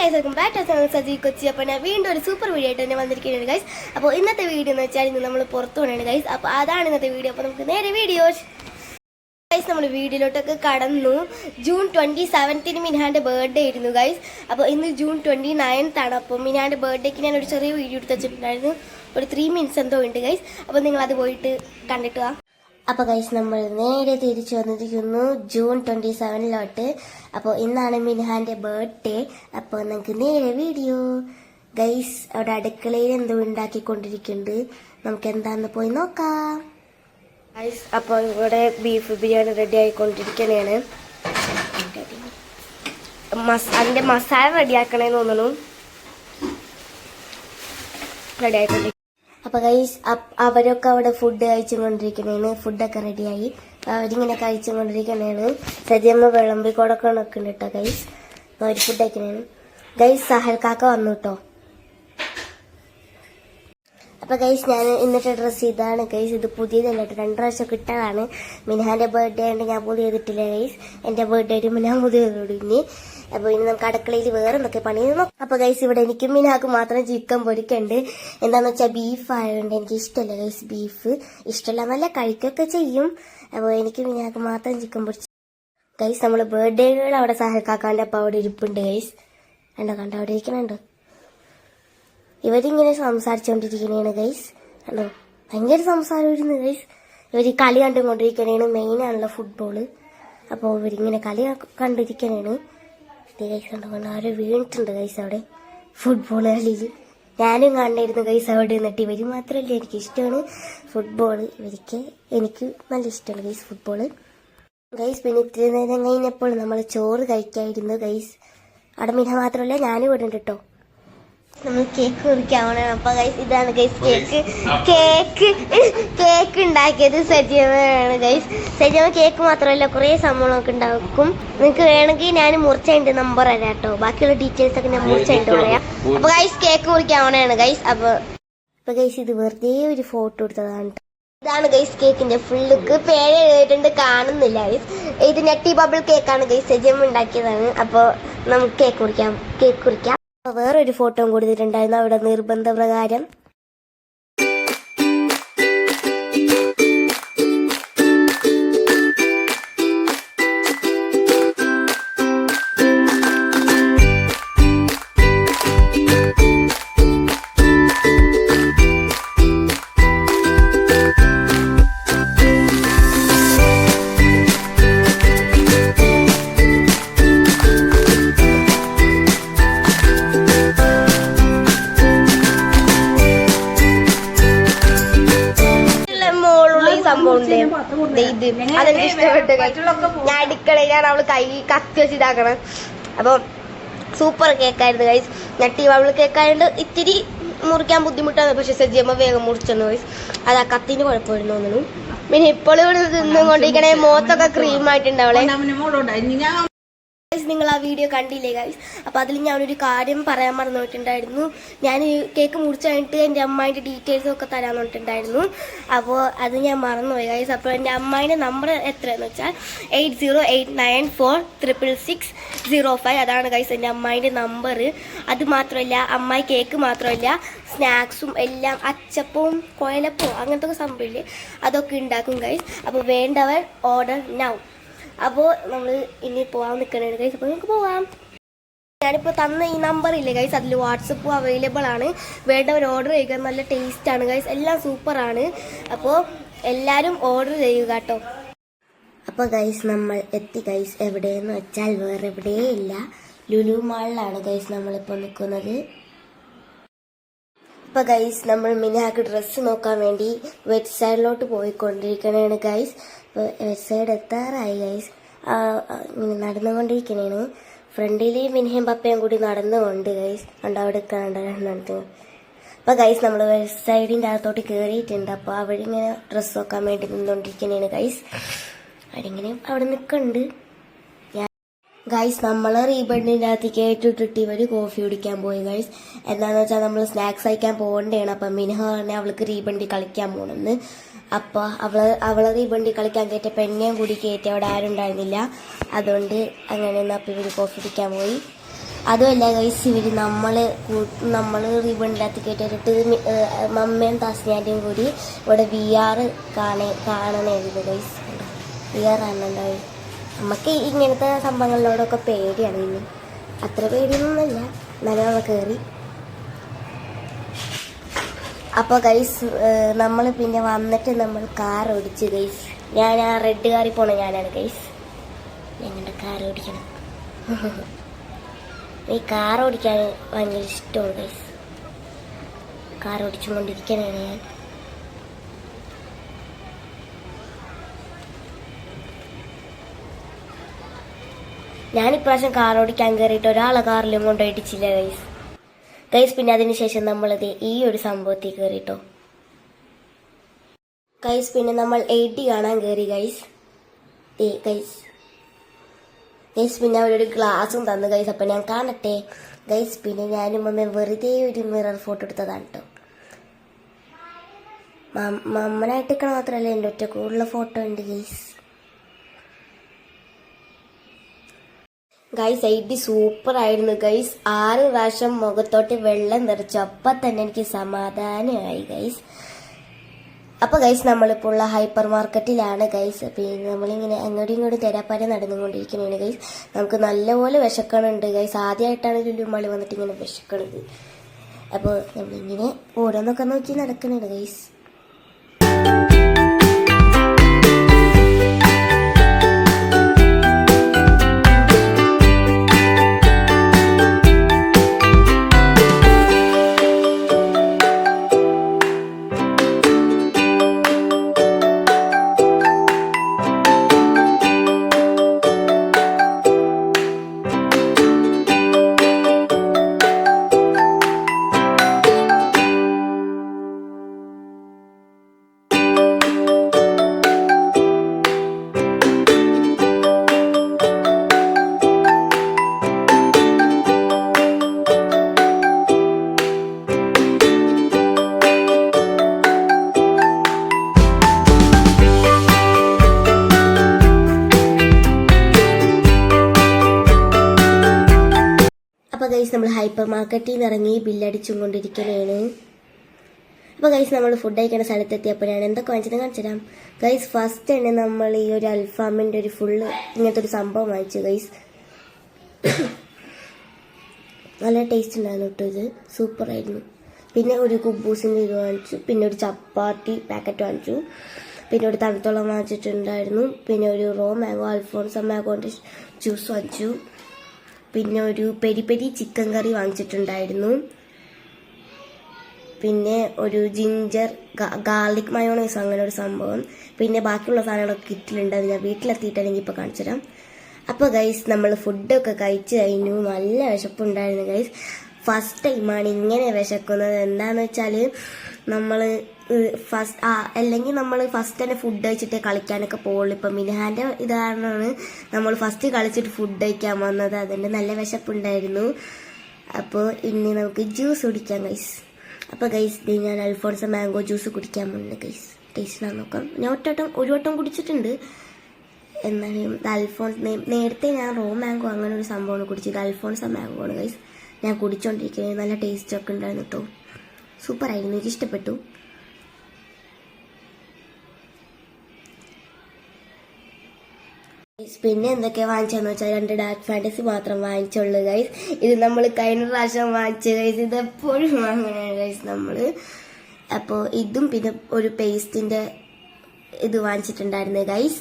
guys, welcome back to Saji Kochi. അപ്പോൾ ഞാൻ വീണ്ടും ഒരു സൂപ്പർ വീഡിയോ ആയിട്ട് തന്നെ വന്നിരിക്കുകയാണ് ഗൈസ്. അപ്പോൾ ഇന്നത്തെ വീഡിയോ എന്ന് വെച്ചാൽ ഇന്ന് നമ്മൾ പുറത്തു പോകണമാണ് ഗൈസ്. അപ്പോൾ അതാണ് ഇന്നത്തെ വീഡിയോ. അപ്പോൾ നമുക്ക് നേരെ വീഡിയോ ഗൈസ് നമ്മൾ വീഡിയോയിലോട്ടൊക്കെ കടന്നു. ജൂൺ 27 മിൻഹാൻ്റെ ബർത്ത്ഡേ ആയിരുന്നു ഗൈസ്. അപ്പോൾ ഇന്ന് ജൂൺ 29 ആണ്. അപ്പോൾ മിൻഹാൻ്റെ ബർത്ത്ഡേക്ക് ഞാൻ ഒരു ചെറിയ വീഡിയോ എടുത്ത് വെച്ചിട്ടുണ്ടായിരുന്നു. ഒരു 3 മിനിറ്റ്സ് എന്തോ ഉണ്ട് ഗൈസ്. അപ്പോൾ നിങ്ങളത് പോയിട്ട് കണ്ടിട്ട് വാ. അപ്പോൾ ഗൈസ് നമ്മൾ നേരെ തിരിച്ചു വന്നിരിക്കുന്നു ജൂൺ 27 അപ്പോൾ ഇന്നാണ് മിൻഹാൻ്റെ ബർത്ത്ഡേ. അപ്പോൾ നമുക്ക് നേരെ വീഡിയോ ഗൈസ്. അവിടെ അടുക്കളയിൽ എന്തോ ഉണ്ടാക്കിക്കൊണ്ടിരിക്കുന്നുണ്ട്. നമുക്ക് എന്താണെന്ന് പോയി നോക്കാം ഗൈസ്. അപ്പോൾ ഇവിടെ ബീഫ് ബിരിയാണി റെഡി ആയിക്കൊണ്ടിരിക്കണേണ്. അതിൻ്റെ മസാല റെഡിയാക്കണേന്ന് തോന്നുന്നു. റെഡി ആയിക്കൊണ്ടിരിക്കും. അപ്പോൾ ഗൈസ് അവരൊക്കെ അവിടെ ഫുഡ് കഴിച്ചുകൊണ്ടിരിക്കണേണ്. ഫുഡൊക്കെ റെഡിയായി അവരിങ്ങനെ കഴിച്ചുകൊണ്ടിരിക്കണേണ്. സജിയമ്മ വിളമ്പി കൊടുക്കണൊക്കെ ഉണ്ട് കേട്ടോ ഗൈസ്. അവർ ഫുഡ് കഴിക്കണേണ് ഗൈസ്. സഹൽ കാക്ക വന്നു കേട്ടോ. അപ്പോൾ ഗൈസ് ഞാൻ ഇന്നത്തെ ഡ്രസ്സ് ഇതാണ് ഗൈസ്. ഇത് പുതിയതല്ല കേട്ടോ, 2 പ്രാവശ്യം കിട്ടതാണ്. മിൻഹാൻ്റെ ബർത്ത്ഡേ ആയിട്ട് ഞാൻ പുതിയ ചെയ്തിട്ടില്ല ഗൈസ്. എൻ്റെ ബർത്ത്ഡേ ആയിട്ട് ഞാൻ പുതിയ ഇനി. അപ്പോൾ ഇനി നമുക്ക് അടുക്കളയിൽ വേറെ എന്തൊക്കെ പണി നോക്കാം. അപ്പോൾ ഗൈസ് ഇവിടെ എനിക്കും മിൻഹാക്ക് മാത്രം ചിക്കൻ പൊരിക്കുന്നുണ്ട്. എന്താണെന്ന് വെച്ചാൽ ബീഫ് ആയതുകൊണ്ട് എനിക്ക് ഇഷ്ടമല്ല ഗൈസ്. ബീഫ് ഇഷ്ടമല്ല എന്നല്ല, കഴിക്കൊക്കെ ചെയ്യും. അപ്പോൾ എനിക്ക് മിൻഹാക്ക് മാത്രം ചിക്കൻ പൊരിച്ചു ഗൈസ്. നമ്മൾ ബർത്ത്ഡേകൾ അവിടെ സഹൽക്കാക്കാൻ്റെ അപ്പം അവിടെ ഇരിപ്പുണ്ട് ഗൈസ്. കണ്ടോ അവിടെ ഇരിക്കണുണ്ട്. ഇവരിങ്ങനെ സംസാരിച്ചുകൊണ്ടിരിക്കണേണ് ഗൈസ്. കണ്ടോ ഭയങ്കര സംസാരമായിരുന്നു ഗൈസ്. ഇവർ കളി കണ്ടുകൊണ്ടിരിക്കണേണ്. മെയിനാണല്ലോ ഫുട്ബോള്. അപ്പോൾ ഇവരിങ്ങനെ കളി കണ്ടിരിക്കണേണ് ഗൈസ്. കണ്ടോ ആരോ വീണിട്ടുണ്ട് ഗൈസ് അവിടെ ഫുട്ബോൾ കളിയിൽ. ഞാനും കാണണമായിരുന്നു ഗൈസ് അവിടെ നിന്നിട്ട്. ഇവർ മാത്രമല്ല എനിക്ക് ഇഷ്ടമാണ് ഫുട്ബോൾ. എനിക്ക് നല്ല ഇഷ്ടമാണ് ഗൈസ് ഫുട്ബോള് ഗൈസ്. പിന്നെ ഇത്തിരി നേരം കഴിഞ്ഞപ്പോൾ നമ്മൾ ചോറ് കഴിക്കായിരുന്നു ഗൈസ്. അവിടെ മിൻഹ മാത്രമല്ല ഞാനും ഇവിടെ ഉണ്ട് കേട്ടോ. നമ്മൾ കേക്ക് മുറിക്കാവണം. അപ്പൊ ഗൈസ് ഇതാണ് ഗൈസ് കേക്ക് ഉണ്ടാക്കിയത് സജിയമ്മയാണ് ഗൈസ്. സജിയമ്മ കേക്ക് മാത്രമല്ല കുറേ സംഭവങ്ങളൊക്കെ ഉണ്ടാക്കും. നിങ്ങൾക്ക് വേണമെങ്കിൽ ഞാൻ മുറിച്ചതിന്റെ നമ്പർ തരാം കേട്ടോ. ബാക്കിയുള്ള ഡീറ്റെയിൽസ് ഒക്കെ ഞാൻ മുറിച്ചതിന്റെ പറയാം. അപ്പൊ ഗൈസ് കേക്ക് മുറിക്കാവണയാണ് ഗൈസ്. അപ്പൊ ഗൈസ് ഇത് വെറുതെ ഒരു ഫോട്ടോ എടുത്തതാണ്. ഇതാണ് ഗൈസ് കേക്കിന്റെ ഫുൾ ലുക്ക്. പേര് എഴുതിയിട്ടുണ്ട്, കാണുന്നില്ല ഗൈസ്. ഇത് നെട്ടി ബബിൾ കേക്കാണ് ഗൈസ്. സജിയമ്മ ഉണ്ടാക്കിയതാണ്. അപ്പൊ നമുക്ക് കേക്ക് കുറിക്കാം. വേറൊരു ഫോട്ടോ കൊടുത്തിട്ടുണ്ടായിരുന്നു അവിടെ നിർബന്ധപ്രകാരം. അതെനിക്ക് ഇഷ്ടപ്പെട്ടു. ഞാൻ അടുക്കളയിലാണ് അവള് കൈ കത്തി വെച്ച് ഇതാക്കണം. അപ്പൊ സൂപ്പർ കേക്കായിരുന്നു ഗൈസ്. ഞട്ടി അവള് കേക്കായതുകൊണ്ട് ഇത്തിരി മുറിക്കാൻ ബുദ്ധിമുട്ടാണ്. പക്ഷെ സജിയമ്മ വേഗം മുറിച്ചെന്നു ഗൈസ്. അത് ആ കത്തിന് കുഴപ്പമായിരുന്നു തോന്നുന്നു. പിന്നെ ഇപ്പോഴും ഇവിടെ നിന്നും കൊണ്ടിരിക്കണേ മുഖത്തൊക്കെ ക്രീമായിട്ടുണ്ടാവളെ. നിങ്ങൾ ആ വീഡിയോ കണ്ടില്ലേ ഗൈസ്. അപ്പോൾ അതിൽ ഞാനൊരു കാര്യം പറയാൻ മറന്നിട്ടുണ്ടായിരുന്നു. ഞാൻ കേക്ക് മുറിച്ച് കഴിഞ്ഞിട്ട് എൻ്റെ അമ്മായിൻ്റെ ഡീറ്റെയിൽസും ഒക്കെ തരാൻ പറഞ്ഞിട്ടുണ്ടായിരുന്നു. അപ്പോൾ അത് ഞാൻ മറന്നുപോയി ഗൈസ്. അപ്പോൾ എൻ്റെ അമ്മായിൻ്റെ നമ്പർ എത്രയെന്ന് വെച്ചാൽ 8089466605. അതാണ് ഗൈസ് എൻ്റെ അമ്മായിൻ്റെ നമ്പർ. അത് മാത്രമല്ല അമ്മായി കേക്ക് മാത്രമല്ല സ്നാക്സും എല്ലാം അച്ചപ്പവും കുഴലപ്പവും അങ്ങനത്തെ ഒക്കെ സംഭവമില്ലേ അതൊക്കെ ഉണ്ടാക്കും ഗൈസ്. അപ്പോൾ വേണ്ടവർ ഓർഡർ നൗ. അപ്പോൾ നമ്മൾ ഇനി പോകാൻ നിൽക്കണേ ഗൈസ്. അപ്പോൾ നമുക്ക് പോവാം. ഞാനിപ്പോൾ തന്ന ഈ നമ്പർ ഇല്ലേ ഗൈസ്, അതിൽ വാട്സപ്പും അവൈലബിൾ ആണ്. വേണ്ടവർ ഓർഡർ ചെയ്യുക. നല്ല ടേസ്റ്റാണ് ഗൈസ്, എല്ലാം സൂപ്പറാണ്. അപ്പോൾ എല്ലാവരും ഓർഡർ ചെയ്യുക കേട്ടോ. അപ്പോൾ ഗൈസ് നമ്മൾ എത്തി ഗൈസ്. എവിടെയെന്ന് വെച്ചാൽ വേറെ എവിടെയില്ല, ലുലു മാളിലാണ് ഗൈസ് നമ്മളിപ്പോൾ നിൽക്കുന്നത്. അപ്പോൾ ഗൈസ് നമ്മൾ മിൻഹാക്ക് ഡ്രസ്സ് നോക്കാൻ വേണ്ടി വെബ്സൈറ്റിലോട്ട് പോയിക്കൊണ്ടിരിക്കണേണ് ഗൈസ്. വെബ്സൈറ്റ് എത്താറായി ഗൈസ്. നടന്നുകൊണ്ടിരിക്കണേണ്. ഫ്രണ്ടിൽ മിൻഹയും പപ്പയും കൂടി നടന്നുകൊണ്ട് ഗൈസ്. കണ്ടോ അവിടെ നടന്നു. അപ്പോൾ ഗൈസ് നമ്മൾ വെബ്സൈറ്റിൻ്റെ അകത്തോട്ട് കയറിയിട്ടുണ്ട്. അപ്പോൾ അവിടെ ഇങ്ങനെ ഡ്രസ്സ് നോക്കാൻ വേണ്ടി നിന്നുകൊണ്ടിരിക്കണേണ് ഗൈസ്. അവിടെ നിൽക്കുന്നുണ്ട് ഗൈസ്. നമ്മൾ റീബണ്ടിൻ്റെ അകത്തേക്ക് ഏറ്റിട്ടിട്ട് ഇവർ കോഫി കുടിക്കാൻ പോയി ഗൈസ്. എന്താണെന്ന് വെച്ചാൽ നമ്മൾ സ്നാക്സ് കഴിക്കാൻ പോകേണ്ടതാണ്. അപ്പം മിൻഹ പറഞ്ഞാൽ അവൾക്ക് റീബണ്ടി കളിക്കാൻ പോകണമെന്ന്. അപ്പോൾ അവളെ റീബണ്ടി കളിക്കാൻ കയറ്റിയപ്പോൾ എന്നെയും കൂടി കയറ്റി അവിടെ ആരും ഉണ്ടായിരുന്നില്ല. അതുകൊണ്ട് അങ്ങനെ അപ്പം ഇവർ കോഫി കുടിക്കാൻ പോയി. അതുമല്ല ഗൈസ് ഇവർ നമ്മൾ റിബണിനകത്ത് കേട്ടിട്ട് മമ്മയും തസ്നിയാൻ്റെയും കൂടി ഇവിടെ VR കാണണമായിരുന്നു ഗൈസ്. VR കാണുന്നുണ്ടാവും. നമുക്ക് ഇങ്ങനത്തെ സംഭവങ്ങളിലോടൊക്കെ പേടിയാണ്. ഇനി അത്ര പേടിയൊന്നുമല്ല, എന്നാലും നമ്മൾ കയറി. അപ്പോൾ ഗൈസ് നമ്മൾ പിന്നെ വന്നിട്ട് നമ്മൾ കാർ ഓടിച്ച് ഗൈസ്. ഞാൻ ആ റെഡ് കാറിൽ പോണ ഞാനാണ് ഗൈസ്. ഞങ്ങളുടെ കാർ ഓടിക്കണം. ഈ കാർ ഓടിക്കാൻ ഭയങ്കര ഇഷ്ടമാണ് ഗൈസ്. കാർ ഓടിച്ചുകൊണ്ടിരിക്കാനാണ് ഞാനിപ്രാവശ്യം കാർ ഓടിക്കാൻ കയറിയിട്ട് ഒരാളെ കാറിലും കൊണ്ടുപോയിട്ടിച്ചില്ല ഗൈസ്. പിന്നെ അതിനുശേഷം നമ്മളത് ഈ ഒരു സംഭവത്തിൽ കയറിട്ടോ ഗൈസ്. പിന്നെ നമ്മൾ 80 കാണാൻ കയറി ഗൈസ്. പിന്നെ അവരൊരു ഗ്ലാസും തന്നു ഗൈസ്. അപ്പം ഞാൻ കാണട്ടെ ഗൈസ്. പിന്നെ ഞാനും മമ്മ വെറുതെ ഒരു മിറർ ഫോട്ടോ എടുത്തതാണ് കേട്ടോ. മമ്മനായിട്ടൊക്കെ മാത്രമല്ല, എൻ്റെ ഒറ്റ കൂടുതലുള്ള ഫോട്ടോ ഉണ്ട് ഗൈസ്. 80 സൂപ്പറായിരുന്നു ഗൈസ്. 6 പ്രാവശ്യം മുഖത്തോട്ട് വെള്ളം തെറിച്ചു. അപ്പം തന്നെ എനിക്ക് സമാധാനമായി ഗൈസ്. അപ്പോൾ ഗൈസ് നമ്മളിപ്പോൾ ഉള്ള ഹൈപ്പർ മാർക്കറ്റിലാണ് ഗൈസ്. പിന്നെ നമ്മളിങ്ങനെ അങ്ങോട്ടും ഇങ്ങോട്ടും തെരാപ്പാര നടന്നുകൊണ്ടിരിക്കുന്നതാണ് ഗൈസ്. നമുക്ക് നല്ലപോലെ വിശക്കണുണ്ട് ഗൈസ്. ആദ്യമായിട്ടാണ് ലുലുമാളി വന്നിട്ട് ഇങ്ങനെ വിശക്കണത്. അപ്പോൾ നമ്മളിങ്ങനെ ഓരോന്നൊക്കെ നോക്കി നടക്കുന്നുണ്ട് ഗൈസ്. അപ്പോൾ ഗൈസ് നമ്മൾ ഹൈപ്പർ മാർക്കറ്റിൽ നിന്ന് ഇറങ്ങി ബില്ലടിച്ചും കൊണ്ടിരിക്കലാണ്. അപ്പോൾ ഗൈസ് നമ്മൾ ഫുഡ് കഴിക്കുന്ന സ്ഥലത്തെത്തിയപ്പോൾ ഞാൻ എന്തൊക്കെ വാങ്ങിച്ചത് കാണിച്ചു തരാം ഗൈസ്. ഫസ്റ്റ് തന്നെ നമ്മൾ ഈ ഒരു അൽഫാമിൻ്റെ ഒരു ഫുള്ള് ഇങ്ങനത്തെ ഒരു സംഭവം വാങ്ങിച്ചു ഗൈസ്. നല്ല ടേസ്റ്റ് ഉണ്ടായിരുന്നു കേട്ടോ, ഇത് സൂപ്പറായിരുന്നു. പിന്നെ ഒരു കുബൂസിൻ്റെ ഇത് വാങ്ങിച്ചു. പിന്നെ ഒരു ചപ്പാത്തി പാക്കറ്റ് വാങ്ങിച്ചു. പിന്നെ ഒരു തണുത്തോളം വാങ്ങിച്ചിട്ടുണ്ടായിരുന്നു. പിന്നെ ഒരു റോ മാംഗോ അൽഫോൺസ മാംഗോൻ്റെ ജ്യൂസ് വാങ്ങിച്ചു. പിന്നെ ഒരു പെരി പെരി ചിക്കൻ കറി വാങ്ങിച്ചിട്ടുണ്ടായിരുന്നു. പിന്നെ ഒരു ജിഞ്ചർ ഗാർലിക് മയോണൈസ് അങ്ങനെ ഒരു സംഭവം. പിന്നെ ബാക്കിയുള്ള സാധനങ്ങളൊക്കെ കിറ്റിലുണ്ട്. അത് ഞാൻ വീട്ടിലെത്തിയിട്ടാണെങ്കിൽ ഇപ്പോൾ കാണിച്ചു തരാം. അപ്പോൾ ഗൈസ് നമ്മൾ ഫുഡൊക്കെ കഴിച്ച് കഴിഞ്ഞു. നല്ല വിശപ്പുണ്ടായിരുന്നു ഗൈസ്. ഫസ്റ്റ് ടൈമാണ് ഇങ്ങനെ വിശക്കുന്നത്. എന്താണെന്ന് വെച്ചാൽ നമ്മൾ അല്ലെങ്കിൽ നമ്മൾ ഫസ്റ്റ് തന്നെ ഫുഡ് കഴിച്ചിട്ടേ കളിക്കാനൊക്കെ പോകുള്ളൂ. ഇപ്പം മിനഹാൻ്റെ ഇതാണെന്നാണ് നമ്മൾ ഫസ്റ്റ് കളിച്ചിട്ട് ഫുഡ് കഴിക്കാൻ വന്നത്. അതിൻ്റെ നല്ല വിശപ്പുണ്ടായിരുന്നു. അപ്പോൾ ഇനി നമുക്ക് ജ്യൂസ് കുടിക്കാം ഗൈസ്. അപ്പോൾ ഗൈസ് ഞാൻ അൽഫോൺസ മാംഗോ ജ്യൂസ് കുടിക്കാൻ പോകുന്നത് ഗൈസ്. ടേസ്റ്റ് നോക്കാം. ഞാൻ ഒരു വട്ടം കുടിച്ചിട്ടുണ്ട്. എന്നാലും നേരത്തെ ഞാൻ റോ മാംഗോ അങ്ങനെ ഒരു സംഭവമാണ് കുടിച്ചത്. അൽഫോൺസ മാംഗോ ആണ് ഗൈസ് ഞാൻ കുടിച്ചോണ്ടിരിക്കുന്നത്. നല്ല ടേസ്റ്റൊക്കെ ഉണ്ടായിരുന്നു കേട്ടോ. സൂപ്പറായിരുന്നു, എനിക്ക് ഇഷ്ടപ്പെട്ടു. പിന്നെ എന്തൊക്കെയാണ് വാങ്ങിച്ചതെന്ന് വെച്ചാൽ 2 ഡാർക്ക് ഫാൻറ്റസി മാത്രം വാങ്ങിച്ചുള്ളൂ ഗൈസ്. ഇത് നമ്മൾ കഴിഞ്ഞ പ്രാവശ്യം വാങ്ങിച്ച ഗൈസ്. ഇതെപ്പോഴും വാങ്ങുകയാണ് ഗൈസ് നമ്മൾ. അപ്പോൾ ഇതും പിന്നെ ഒരു പേസ്റ്റിൻ്റെ ഇത് വാങ്ങിച്ചിട്ടുണ്ടായിരുന്നു ഗൈസ്.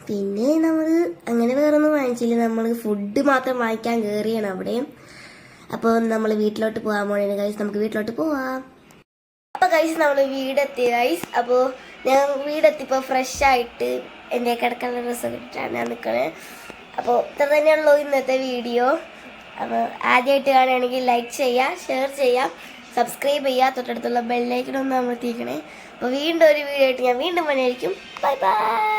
പിന്നെ നമ്മൾ അങ്ങനെ വേറൊന്നും വാങ്ങിച്ചില്ല. നമ്മൾ ഫുഡ് മാത്രം വാങ്ങിക്കാൻ കയറിയാണ് അവിടെ. അപ്പോൾ നമ്മൾ വീട്ടിലോട്ട് പോകാൻ പോണേണ് ഗൈസ്. നമുക്ക് വീട്ടിലോട്ട് പോവാം. അപ്പോൾ ഗൈസ് നമ്മൾ വീടെത്തി ഗൈസ്. അപ്പോൾ ഞാൻ വീടെത്തിയപ്പോൾ ഫ്രഷ് ആയിട്ട് എൻ്റെ കിടക്കുന്ന ഡ്രസ്സൊക്കെ ഇട്ടിട്ടാണ് ഞാൻ നിൽക്കണേ. അപ്പോൾ ഇത്ര തന്നെയുള്ളൂ ഇന്നത്തെ വീഡിയോ. അപ്പോൾ ആദ്യമായിട്ട് കാണുകയാണെങ്കിൽ ലൈക്ക് ചെയ്യുക, ഷെയർ ചെയ്യുക, സബ്സ്ക്രൈബ് ചെയ്യുക, തൊട്ടടുത്തുള്ള ബെല്ലൈക്കണൊന്ന് അമർത്തിയിരിക്കണേ. അപ്പോൾ വീണ്ടും ഒരു വീഡിയോ ആയിട്ട് ഞാൻ വീണ്ടും വന്നിരിക്കും. Bye bye.